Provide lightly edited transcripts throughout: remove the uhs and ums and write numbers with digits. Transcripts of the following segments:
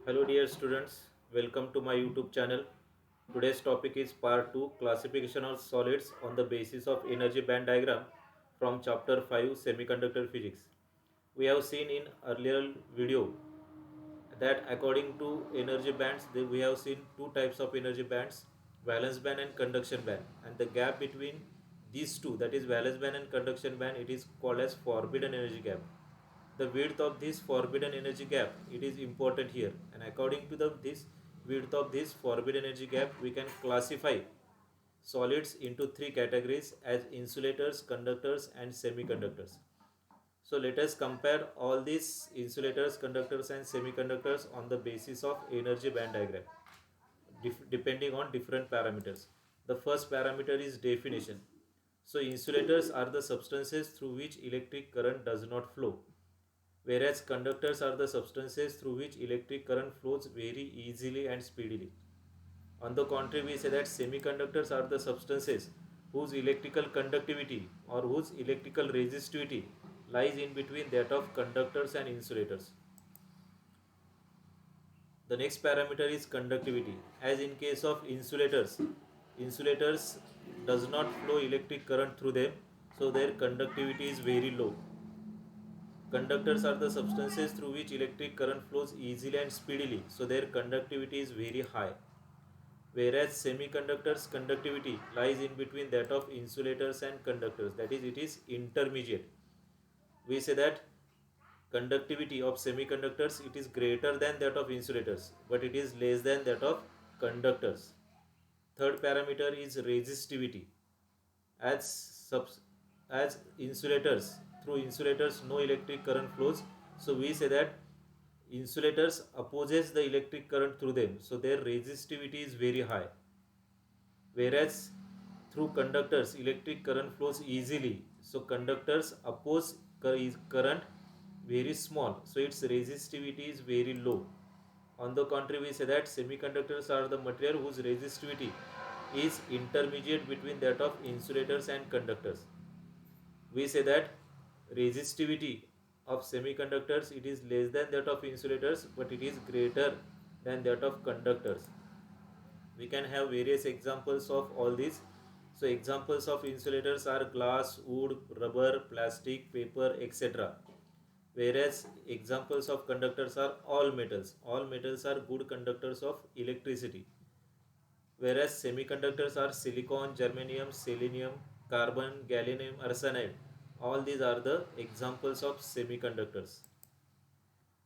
Hello dear students, welcome to my YouTube channel. Today's topic is part 2 classification of solids on the basis of energy band diagram from chapter 5 semiconductor physics. We have seen in earlier video that according to energy bands we have seen two types of energy bands, valence band and conduction band, and the gap between these two, that is valence band and conduction band, it is called as forbidden energy gap. The width of this forbidden energy gap, it is important here, and according to this width of this forbidden energy gap we can classify solids into three categories as insulators, conductors and semiconductors. So let us compare all these insulators, conductors and semiconductors on the basis of energy band diagram depending on different parameters. The first parameter is definition. So insulators are the substances through which electric current does not flow, whereas conductors are the substances through which electric current flows very easily and speedily. On the contrary, we say that semiconductors are the substances whose electrical conductivity or whose electrical resistivity lies in between that of conductors and insulators. The next parameter is conductivity. As in case of insulators does not flow electric current through them, so their conductivity is very low. Conductors are the substances through which electric current flows easily and speedily, so their conductivity is very high. Whereas semiconductors conductivity lies in between that of insulators and conductors, that is, it is intermediate. We say that conductivity of semiconductors, it is greater than that of insulators, but it is less than that of conductors. Third parameter is resistivity. as as insulators, through insulators no electric current flows, so we say that insulators opposes the electric current through them, so their resistivity is very high. Whereas through conductors electric current flows easily, so conductors oppose current very small, so its resistivity is very low. On the contrary, we say that semiconductors are the material whose resistivity is intermediate between that of insulators and conductors. We say that resistivity of semiconductors, it is less than that of insulators, but it is greater than that of conductors. We can have various examples of all these. So examples of insulators are glass, wood, rubber, plastic, paper, etc. Whereas examples of conductors are all metals. All metals are good conductors of electricity. Whereas semiconductors are silicon, germanium, selenium, carbon, gallium arsenide. All these are the examples of semiconductors.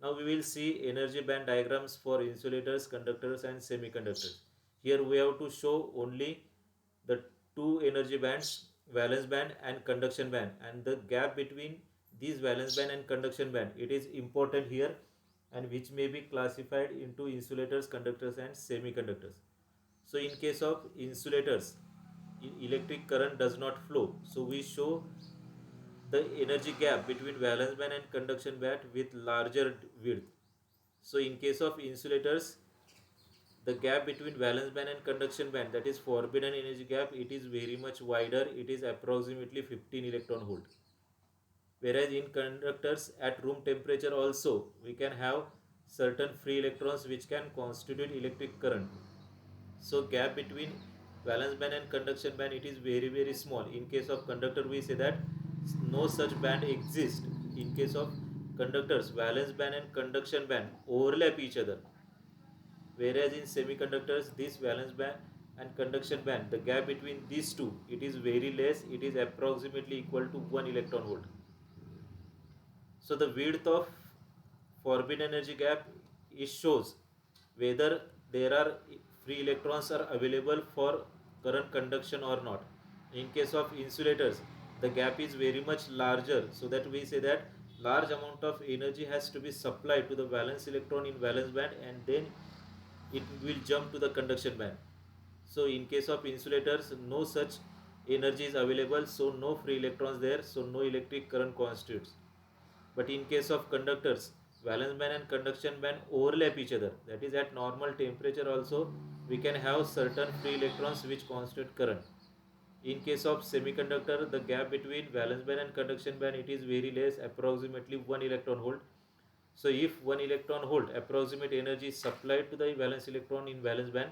Now we will see energy band diagrams for insulators, conductors and semiconductors. Here we have to show only the two energy bands, valence band and conduction band, and the gap between these valence band and conduction band, it is important here, and which may be classified into insulators, conductors and semiconductors. So in case of insulators, electric current does not flow, so we show the energy gap between valence band and conduction band with larger width. So in case of insulators, the gap between valence band and conduction band, that is forbidden energy gap, it is very much wider, it is approximately 15 electron volt. Whereas in conductors at room temperature also we can have certain free electrons which can constitute electric current. So gap between valence band and conduction band, it is very small. In case of conductor we say that no such band exists. In case of conductors, valence band and conduction band overlap each other. Whereas in semiconductors, this valence band and conduction band, the gap between these two, it is very less, it is approximately equal to 1 electron volt. So the width of forbidden energy gap, it shows whether there are free electrons are available for current conduction or not. In case of insulators, the gap is very much larger, so that we say that large amount of energy has to be supplied to the valence electron in valence band, and then it will jump to the conduction band. So in case of insulators, no such energy is available, so no free electrons there, so no electric current constitutes. But in case of conductors, valence band and conduction band overlap each other, that is at normal temperature also we can have certain free electrons which constitute current. In case of semiconductor, the gap between valence band and conduction band, it is very less, approximately 1 electron volt. So if 1 electron volt approximate energy is supplied to the valence electron in valence band,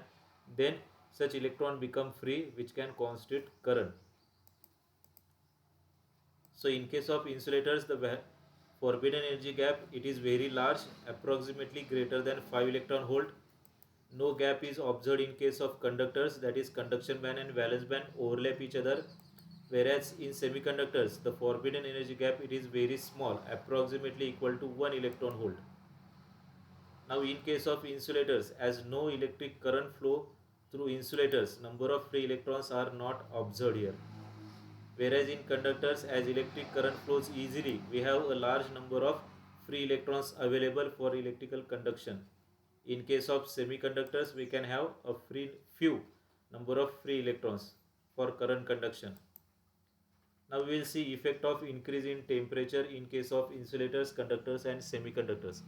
then such electron become free, which can constitute current. So in case of insulators, the forbidden energy gap, it is very large, approximately greater than 5 electron volt. No gap is observed in case of conductors, that is conduction band and valence band overlap each other. Whereas in semiconductors, the forbidden energy gap, it is very small, approximately equal to 1 electron volt. Now in case of insulators, as no electric current flow through insulators, number of free electrons are not observed here. Whereas in conductors, as electric current flows easily, we have a large number of free electrons available for electrical conduction. In case of semiconductors, we can have a few number of free electrons for current conduction. Now we will see effect of increase in temperature in case of insulators, conductors and semiconductors.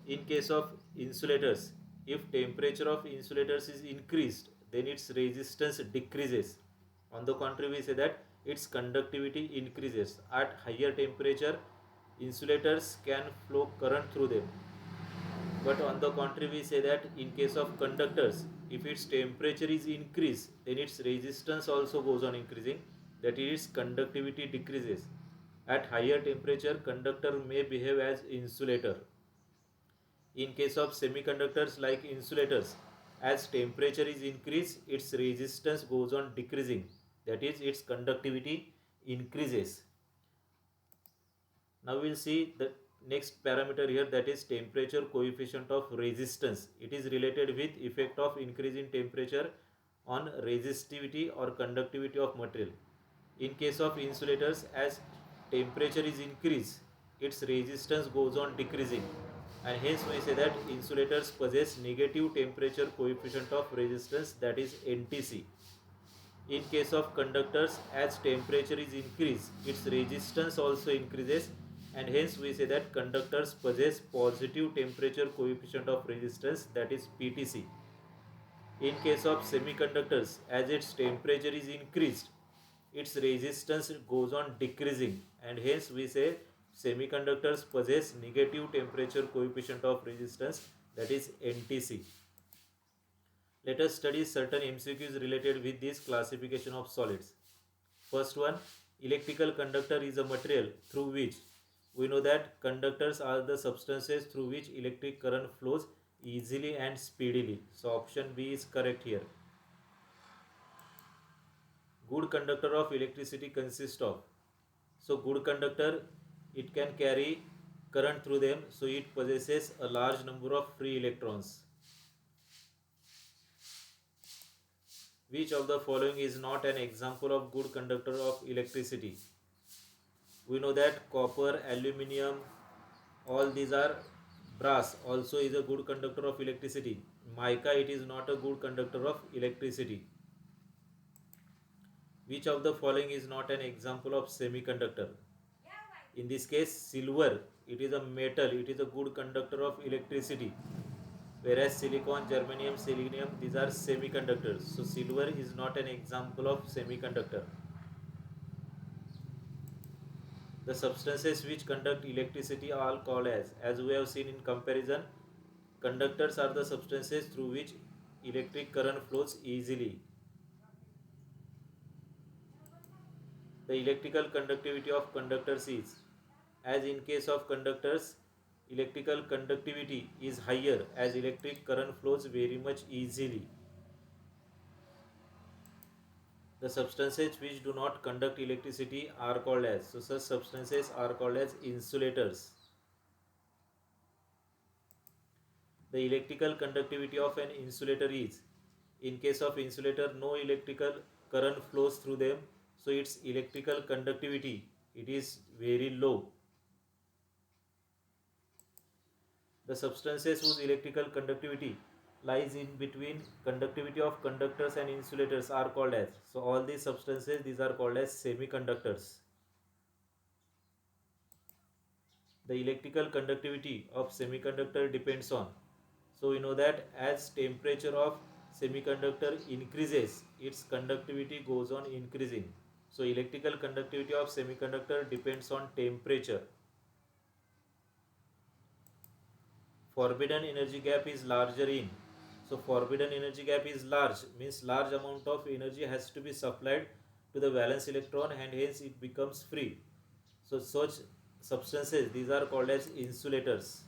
In case of insulators, if temperature of insulators is increased, then its resistance decreases. On the contrary, we say that its conductivity increases. At higher temperature, insulators can flow current through them. But on the contrary, we say that in case of conductors, if its temperature is increased, then its resistance also goes on increasing, that is, conductivity decreases. At higher temperature, conductor may behave as insulator. In case of semiconductors like insulators, as temperature is increased, its resistance goes on decreasing, that is, its conductivity increases. Now we will see the next parameter here, that is temperature coefficient of resistance. It is related with effect of increase in temperature on resistivity or conductivity of material. In case of insulators, as temperature is increased, its resistance goes on decreasing, and hence we say that insulators possess negative temperature coefficient of resistance, that is NTC. In case of conductors, as temperature is increased, its resistance also increases, and hence we say that conductors possess positive temperature coefficient of resistance, that is PTC. In case of semiconductors, as its temperature is increased, its resistance goes on decreasing, and hence we say semiconductors possess negative temperature coefficient of resistance, that is NTC. Let us study certain MCQs related with this classification of solids. First one, electrical conductor is a material through which we know that conductors are the substances through which electric current flows easily and speedily. So option B is correct here. Good conductor of electricity consists of, so good conductor, it can carry current through them, so it possesses a large number of free electrons. Which of the following is not an example of good conductor of electricity? We know that copper, aluminium, all these are, brass also is a good conductor of electricity. Mica, it is not a good conductor of electricity. Which of the following is not an example of semiconductor? In this case, silver, it is a metal, it is a good conductor of electricity. Whereas silicon, germanium, selenium, these are semiconductors. So silver is not an example of semiconductor. The substances which conduct electricity are called as we have seen in comparison, conductors are the substances through which electric current flows easily. The electrical conductivity of conductors is, as in case of conductors, electrical conductivity is higher as electric current flows very much easily. The substances which do not conduct electricity are called as, so such substances are called as insulators. The electrical conductivity of an insulator is, in case of insulator, no electrical current flows through them, so its electrical conductivity, it is very low. The substances whose electrical conductivity lies in between conductivity of conductors and insulators are called as, so all these substances, these are called as semiconductors. The electrical conductivity of semiconductor depends on, so we know that as temperature of semiconductor increases, its conductivity goes on increasing. So electrical conductivity of semiconductor depends on temperature. forbidden energy gap is larger in. So forbidden energy gap is large, means large amount of energy has to be supplied to the valence electron and hence it becomes free. So such substances, these are called as insulators.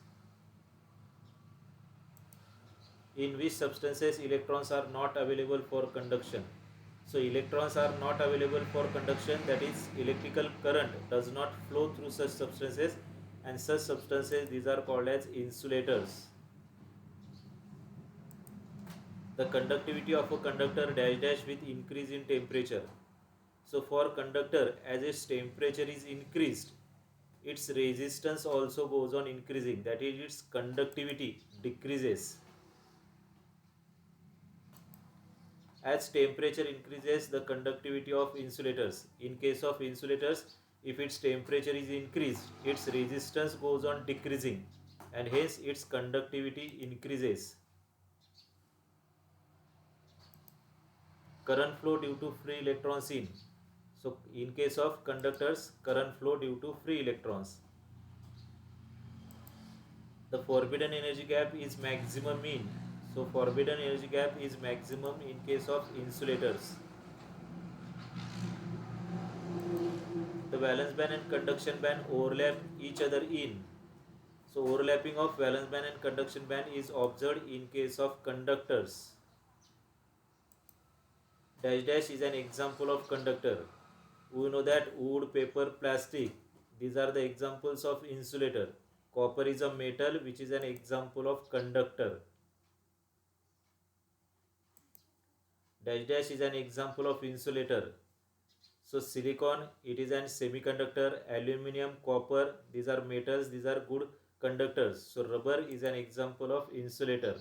In which substances electrons are not available for conduction. So electrons are not available for conduction, that is electrical current does not flow through such substances, and such substances, these are called as insulators. The conductivity of a conductor dash dash with increase in temperature. So for conductor, as its temperature is increased, its resistance also goes on increasing, that is its conductivity decreases. As temperature increases, the conductivity of insulators. In case of insulators, if its temperature is increased, its resistance goes on decreasing and hence its conductivity increases. Current flow due to free electrons in. So in case of conductors, current flow due to free electrons. The forbidden energy gap is maximum in. So forbidden energy gap is maximum in case of insulators. The valence band and conduction band overlap each other in. So overlapping of valence band and conduction band is observed in case of conductors. Dash dash is an example of conductor. We know that wood, paper, plastic, these are the examples of insulator. Copper is a metal which is an example of conductor. Dash dash is an example of insulator. So silicon, it is an semiconductor. Aluminium, copper, these are metals, these are good conductors. So rubber is an example of insulator.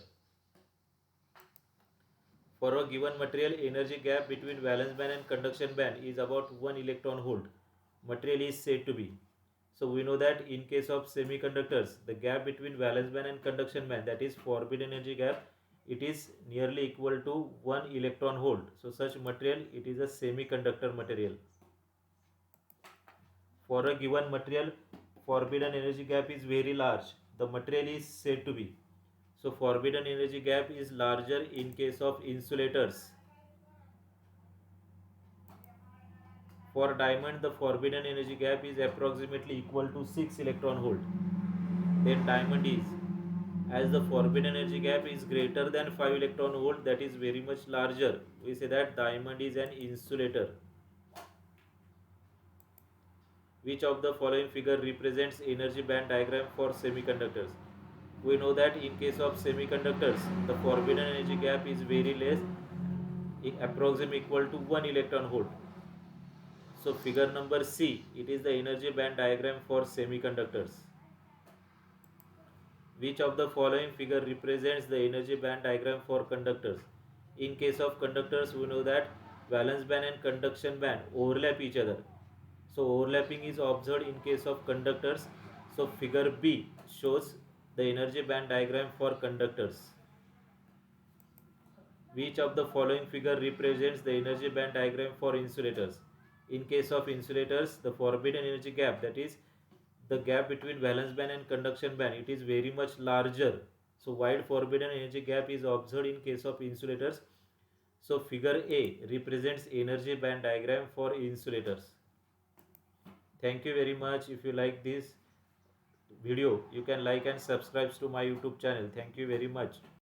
For a given material, energy gap between valence band and conduction band is about 1 electron volt. Material is said to be. So we know that in case of semiconductors, the gap between valence band and conduction band, that is forbidden energy gap, it is nearly equal to 1 electron volt. So such material, it is a semiconductor material. For a given material, forbidden energy gap is very large. The material is said to be. So forbidden energy gap is larger in case of insulators. For diamond, the forbidden energy gap is approximately equal to 6 electron volt. Then diamond is, as the forbidden energy gap is greater than 5 electron volt, that is very much larger, we say that diamond is an insulator. Which of the following figure represents energy band diagram for semiconductors? We know that in case of semiconductors, the forbidden energy gap is very less, approximately equal to 1 electron volt. So figure number C, it is the energy band diagram for semiconductors. Which of the following figure represents the energy band diagram for conductors? In case of conductors, we know that valence band and conduction band overlap each other. So overlapping is observed in case of conductors. So figure B shows the energy band diagram for conductors. Which of the following figure represents the energy band diagram for insulators? In case of insulators, the forbidden energy gap, that is the gap between valence band and conduction band, it is very much larger. So wide forbidden energy gap is observed in case of insulators. So figure A represents energy band diagram for insulators. Thank you very much. If you like this video, you can like and subscribe to my YouTube channel. Thank you very much.